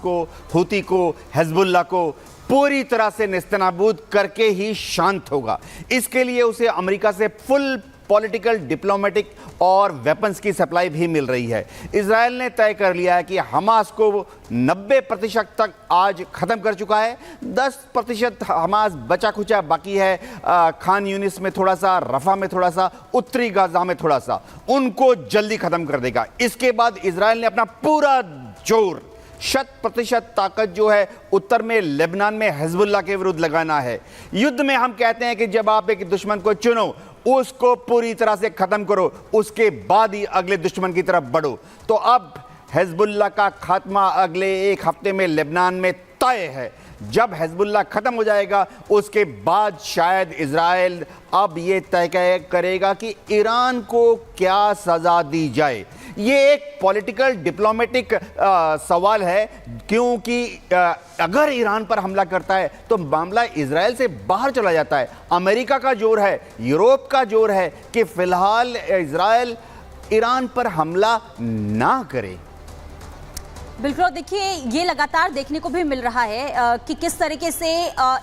को, हूती को, हिजबुल्लाह को पूरी तरह से नेस्तनाबूद करके ही शांत होगा। इसके लिए उसे अमेरिका से फुल पॉलिटिकल, डिप्लोमेटिक और वेपन्स की सप्लाई भी मिल रही है। इजराइल ने तय कर लिया है कि हमास को 90% तक आज ख़त्म कर चुका है। 10% हमास बचा खुचा बाकी है, खान यूनिस में थोड़ा सा, रफा में थोड़ा सा, उत्तरी गाजा में थोड़ा सा, उनको जल्दी ख़त्म कर देगा। इसके बाद इजराइल ने अपना पूरा जोर, 100% ताकत जो है उत्तर में लेबनान में हिजबुल्लाह के विरुद्ध लगाना है। युद्ध में हम कहते हैं कि जब आप एक दुश्मन को चुनो, उसको पूरी तरह से खत्म करो, उसके बाद ही अगले दुश्मन की तरफ बढ़ो। तो अब हिजबुल्लाह का खात्मा अगले एक हफ्ते में लेबनान में तय है। जब हिजबुल्लाह खत्म हो जाएगा उसके बाद शायद इजराइल अब ये तय करेगा कि ईरान को क्या सजा दी जाए। ये एक पॉलिटिकल डिप्लोमेटिक सवाल है, क्योंकि अगर ईरान पर हमला करता है तो मामला इजराइल से बाहर चला जाता है। अमेरिका का जोर है, यूरोप का जोर है कि फिलहाल इजराइल ईरान पर हमला ना करे। बिल्कुल, देखिए ये लगातार देखने को भी मिल रहा है कि किस तरीके से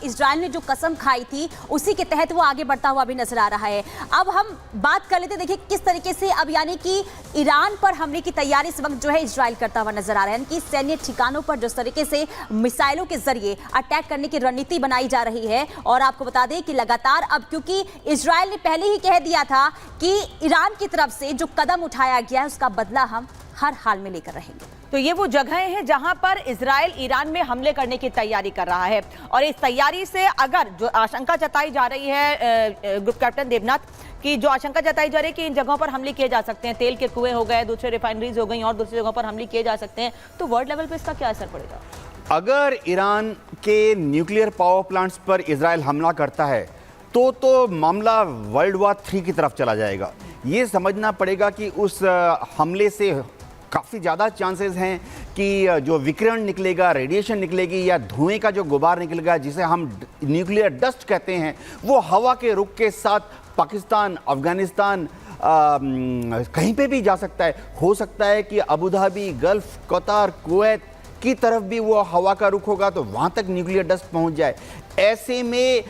इजराइल ने जो कसम खाई थी उसी के तहत वो आगे बढ़ता हुआ भी नजर आ रहा है। अब हम बात कर लेते, देखिए किस तरीके से अब यानी कि ईरान पर हमले की तैयारी इस वक्त जो है इजराइल करता हुआ नजर आ रहा है। यानी कि सैन्य ठिकानों पर जिस तरीके से मिसाइलों के जरिए अटैक करने की रणनीति बनाई जा रही है। और आपको बता दें कि लगातार अब, क्योंकि इजराइल ने पहले ही कह दिया था कि ईरान की तरफ से जो कदम उठाया गया है उसका बदला हम हर हाल में लेकर रहेंगे। तो ये वो जगहें हैं जहां पर इजराइल ईरान में हमले करने की तैयारी कर रहा है। और इस तैयारी से अगर जो आशंका जताई जा रही है ग्रुप कैप्टन देवनाथ की, जो आशंका जताई जा रही है कि इन जगहों पर हमले किए जा सकते हैं, तेल के कुएं हो गए, दूसरे रिफाइनरीज हो गई और दूसरी जगहों पर हमले किए जा सकते हैं, तो वर्ल्ड लेवल पर इसका क्या असर पड़ेगा? अगर ईरान के न्यूक्लियर पावर प्लांट्स पर इजराइल हमला करता है तो मामला वर्ल्ड वॉर 3 की तरफ चला जाएगा। ये समझना पड़ेगा कि उस हमले से काफ़ी ज़्यादा चांसेस हैं कि जो विकिरण निकलेगा, रेडिएशन निकलेगी या धुएं का जो गुबार निकलेगा, जिसे हम न्यूक्लियर डस्ट कहते हैं, वो हवा के रुख के साथ पाकिस्तान, अफगानिस्तान, कहीं पे भी जा सकता है। हो सकता है कि अबू धाबी, गल्फ, कतार, कुवैत की तरफ भी वो हवा का रुख होगा तो वहाँ तक न्यूक्लियर डस्ट पहुँच जाए। ऐसे में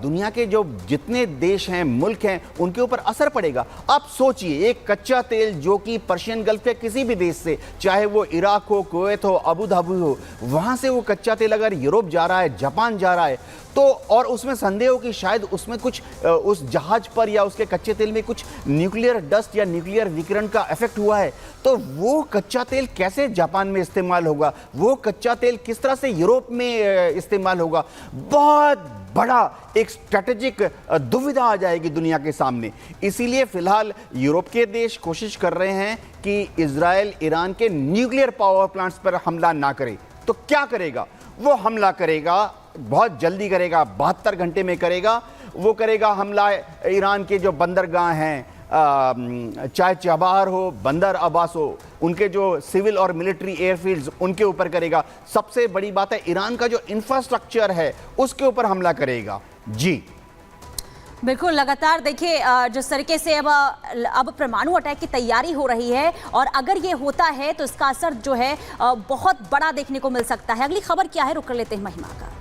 दुनिया के जो जितने देश हैं, मुल्क हैं, उनके ऊपर असर पड़ेगा। आप सोचिए, एक कच्चा तेल जो कि पर्शियन गल्फ के किसी भी देश से, चाहे वो इराक हो, कुवैत हो, अबू धाबी हो, वहाँ से वो कच्चा तेल अगर यूरोप जा रहा है, जापान जा रहा है, तो और उसमें संदेह हो कि शायद उसमें कुछ उस जहाज पर या उसके कच्चे तेल में कुछ न्यूक्लियर डस्ट या न्यूक्लियर विकिरण का इफेक्ट हुआ है, तो वो कच्चा तेल कैसे जापान में इस्तेमाल होगा, वो कच्चा तेल किस तरह से यूरोप में इस्तेमाल होगा। बहुत बड़ा एक स्ट्रेटेजिक दुविधा आ जाएगी दुनिया के सामने। इसीलिए फिलहाल यूरोप के देश कोशिश कर रहे हैं कि इजराइल ईरान के न्यूक्लियर पावर प्लांट्स पर हमला ना करे। तो क्या करेगा? वो हमला करेगा, बहुत जल्दी करेगा, 72 घंटे में करेगा। वो करेगा हमला ईरान के जो बंदरगाह हैं, चाहे चबार हो, बंदर अब्बास हो, उनके जो सिविल और मिलिट्री एयरफील्ड्स, उनके ऊपर करेगा। सबसे बड़ी बात है, ईरान का जो इंफ्रास्ट्रक्चर है उसके ऊपर हमला करेगा। जी बिल्कुल, लगातार देखिए जिस तरीके से अब परमाणु अटैक की तैयारी हो रही है और अगर ये होता है तो इसका असर जो है बहुत बड़ा देखने को मिल सकता है। अगली खबर क्या है, रुक कर लेते हैं महिमा का।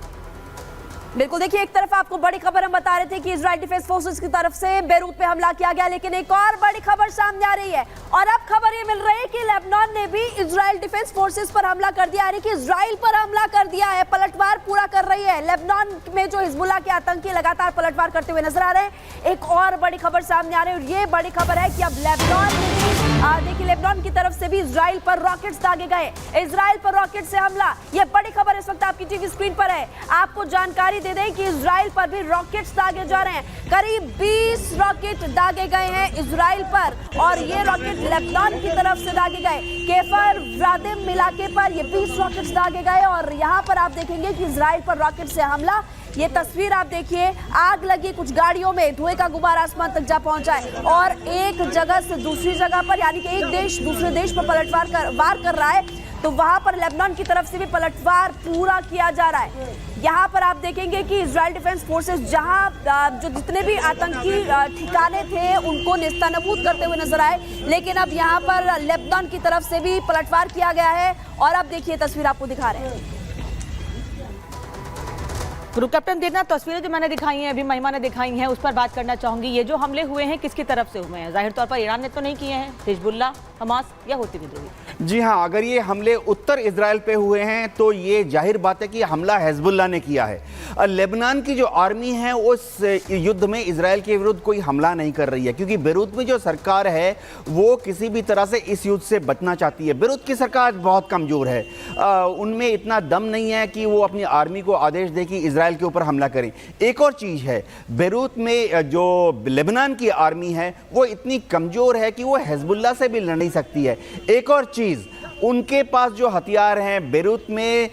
बिल्कुल, देखिए एक तरफ आपको बड़ी खबर हम बता रहे थे कि इजराइल डिफेंस फोर्सेस की तरफ से बेरूत पे हमला किया गया, लेकिन एक और बड़ी खबर सामने आ रही है और अब खबर ये मिल रही है कि लेबनान ने भी इजराइल डिफेंस फोर्सेस पर हमला कर दिया, यानी कि इजराइल पर हमला कर दिया है, पलटवार पूरा कर रही है। लेबनान में जो हिजबुल्लाह के आतंकी लगातार पलटवार करते हुए नजर आ रहे हैं। एक और बड़ी खबर सामने आ रही है और ये बड़ी खबर है कि अब लेबनान देखिए लेबनान की तरफ से भी इजराइल पर रॉकेट्स दागे गए, इजराइल पर रॉकेट से हमला। ये बड़ी खबर इस वक्त आपकी टीवी स्क्रीन पर है। आपको जानकारी दे दें कि इजराइल पर भी रॉकेट्स दागे जा रहे हैं। करीब 20 रॉकेट दागे गए हैं इजराइल पर और ये रॉकेट लेबनान की तरफ से दागे गए। केफर व्रादिम इलाके पर ये 20 रॉकेट्स दागे गए और यहाँ पर आप देखेंगे कि इजराइल पर रॉकेट से हमला। ये तस्वीर आप देखिए, आग लगी कुछ गाड़ियों में, धुएं का गुबार आसमान तक जा पहुंचा है और एक जगह से दूसरी जगह पर, यानी कि एक देश दूसरे देश पर पलटवार वार कर रहा है। तो वहां पर लेबनान की तरफ से भी पलटवार पूरा किया जा रहा है। यहाँ पर आप देखेंगे कि इजराइल डिफेंस फोर्सेस जहां जो जितने भी आतंकी ठिकाने थे उनको नेस्तनाबूद करते हुए नजर आए, लेकिन अब यहाँ पर लेबनान की तरफ से भी पलटवार किया गया है। और अब देखिए तस्वीर आपको दिखा रहे हैं। ग्रुप कैप्टन देवनाथ, तस्वीरें जो मैंने दिखाई हैं, अभी महिमा ने दिखाई हैं, उस पर बात करना चाहूंगी। ये जो हमले हुए हैं किसकी तरफ से हुए हैं? जाहिर तौर पर ईरान ने तो नहीं किए हैं, हिजबुल्लाह, हमास या हुती विद्रोही? जी हाँ, अगर ये हमले उत्तर इजराइल पे हुए हैं तो ये जाहिर बात है कि हमला हिजबुल्लाह ने किया है। लेबनान की जो आर्मी है उस युद्ध में इजराइल के विरुद्ध कोई हमला नहीं कर रही है, क्योंकि बेरूत में जो सरकार है वो किसी भी तरह से इस युद्ध से बचना चाहती है। बेरूत की सरकार बहुत कमज़ोर है, उनमें इतना दम नहीं है कि वो अपनी आर्मी को आदेश दे कि इजराइल के ऊपर हमला करें। एक और चीज़ है, बेरूत में जो लेबनान की आर्मी है वो इतनी कमज़ोर है कि वो हिजबुल्लाह से भी लड़ नहीं सकती है। एक और चीज़, उनके पास जो हथियार हैं बेरूत में,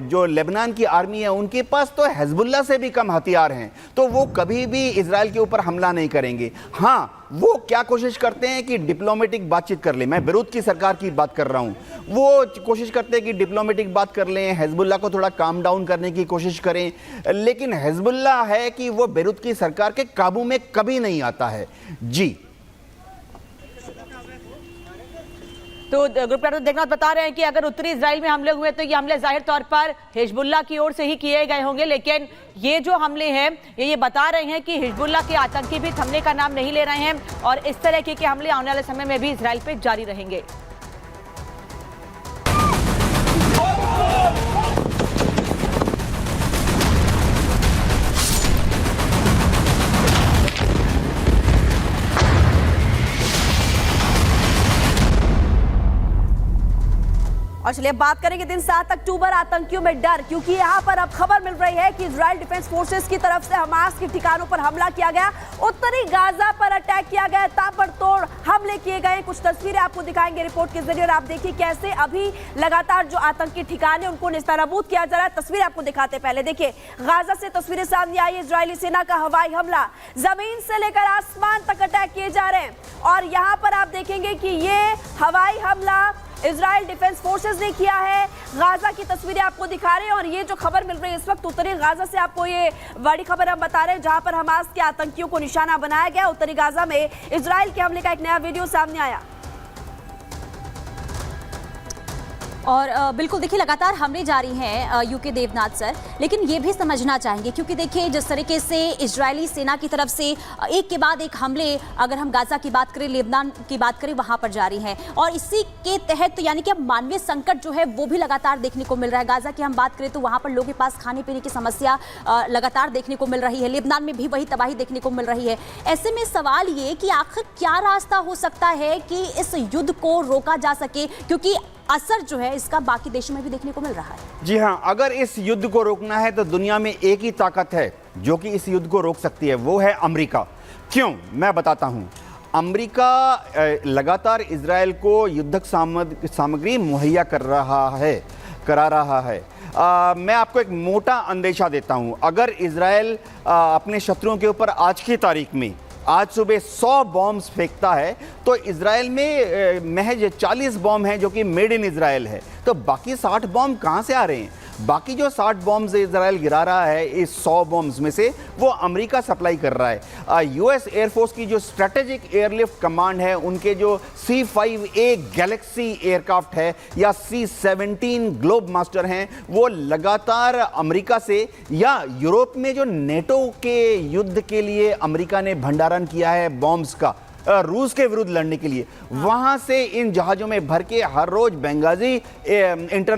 जो लेबनान की आर्मी है उनके पास तो हिजबुल्लाह से भी कम हथियार हैं, तो वो कभी भी इजराइल के ऊपर हमला नहीं करेंगे। हाँ, वो क्या कोशिश करते हैं कि डिप्लोमेटिक बातचीत कर लें। मैं बेरूत की सरकार की बात कर रहा हूँ। वो कोशिश करते हैं कि डिप्लोमेटिक बात कर लें, हिजबुल्लाह को थोड़ा काम डाउन करने की कोशिश करें, लेकिन हिजबुल्लाह है कि वो बेरूत की सरकार के काबू में कभी नहीं आता है। जी, तो ग्रुप कैप्टन देवनाथ बता रहे हैं कि अगर उत्तरी इजराइल में हमले हुए तो ये हमले जाहिर तौर पर हिजबुल्लाह की ओर से ही किए गए होंगे, लेकिन ये जो हमले हैं ये बता रहे हैं कि हिजबुल्लाह के आतंकी भी थमने का नाम नहीं ले रहे हैं और इस तरह के हमले आने वाले समय में भी इजराइल पे जारी रहेंगे। और चलिए बात करेंगे दिन 7 अक्टूबर, आतंकियों में डर, क्योंकि यहाँ पर अब खबर मिल रही है कि इजराइल डिफेंस फोर्सेस की तरफ से हमास के ठिकानों पर हमला किया गया, उत्तरी गाजा पर अटैक किया गया, ताबड़तोड़ हमले किए गए। कुछ तस्वीरें आपको दिखाएंगे रिपोर्ट के जरिए और आप देखिए कैसे अभी लगातार जो आतंकी ठिकाने उनको नेस्तनाबूद किया जा रहा है। तस्वीर आपको दिखाते पहले देखिए गाजा से तस्वीरें सामने आई। इजरायली सेना का हवाई हमला, जमीन से लेकर आसमान तक अटैक किए जा रहे हैं और यहाँ पर आप देखेंगे कि ये हवाई हमला इजराइल डिफेंस फोर्सेस ने किया है। गाजा की तस्वीरें आपको दिखा रहे हैं और ये जो खबर मिल रही है इस वक्त उत्तरी गाजा से, आपको ये बड़ी खबर हम बता रहे हैं जहां पर हमास के आतंकियों को निशाना बनाया गया। उत्तरी गाजा में इजराइल के हमले का एक नया वीडियो सामने आया। और बिल्कुल देखिए लगातार हमले जारी हैं यूके देवनाथ सर, लेकिन ये भी समझना चाहेंगे क्योंकि देखिए जिस तरीके से इजरायली सेना की तरफ से एक के बाद एक हमले, अगर हम गाजा की बात करें, लेबनान की बात करें, वहां पर जारी हैं और इसी के तहत तो यानी कि अब मानवीय संकट जो है वो भी लगातार देखने को मिल रहा है। गाजा की हम बात करें तो वहां पर लोगों के पास खाने पीने की समस्या लगातार देखने को मिल रही है। लेबनान में भी वही तबाही देखने को मिल रही है। ऐसे में सवाल ये कि आखिर क्या रास्ता हो सकता है कि इस युद्ध को रोका जा सके, क्योंकि असर जो है इसका बाकी देशों में भी देखने को मिल रहा है। जी हाँ, अगर इस युद्ध को रोकना है तो दुनिया में एक ही ताकत है जो कि इस युद्ध को रोक सकती है, वो है अमेरिका। क्यों, मैं बताता हूँ। अमेरिका लगातार इजराइल को युद्धक सामग्री मुहैया करा रहा है। मैं आपको एक मोटा अंदेशा देता हूँ, अगर इजराइल अपने शत्रुओं के ऊपर आज की तारीख में आज सुबह 100 बॉम्ब्स फेंकता है तो इजराइल में महज 40 बॉम्ब हैं जो कि मेड इन इजराइल है, तो बाकी 60 बॉम्ब कहाँ से आ रहे हैं? बाकी जो 60 बॉम्ब्स इजराइल गिरा रहा है इस 100 बॉम्ब्स में से वो अमेरिका सप्लाई कर रहा है। यूएस एयरफोर्स की जो स्ट्रेटेजिक एयरलिफ्ट कमांड है, उनके जो C5A गैलेक्सी एयरक्राफ्ट है या C-17 ग्लोब मास्टर हैं, वो लगातार अमेरिका से या यूरोप में जो नेटो के युद्ध के लिए अमेरिका ने भंडारण किया है बॉम्ब्स का रूस के विरुद्ध लड़ने के लिए, वहां से इन जहाजों में भर के हर रोज बेंगाजी इंटरनेशनल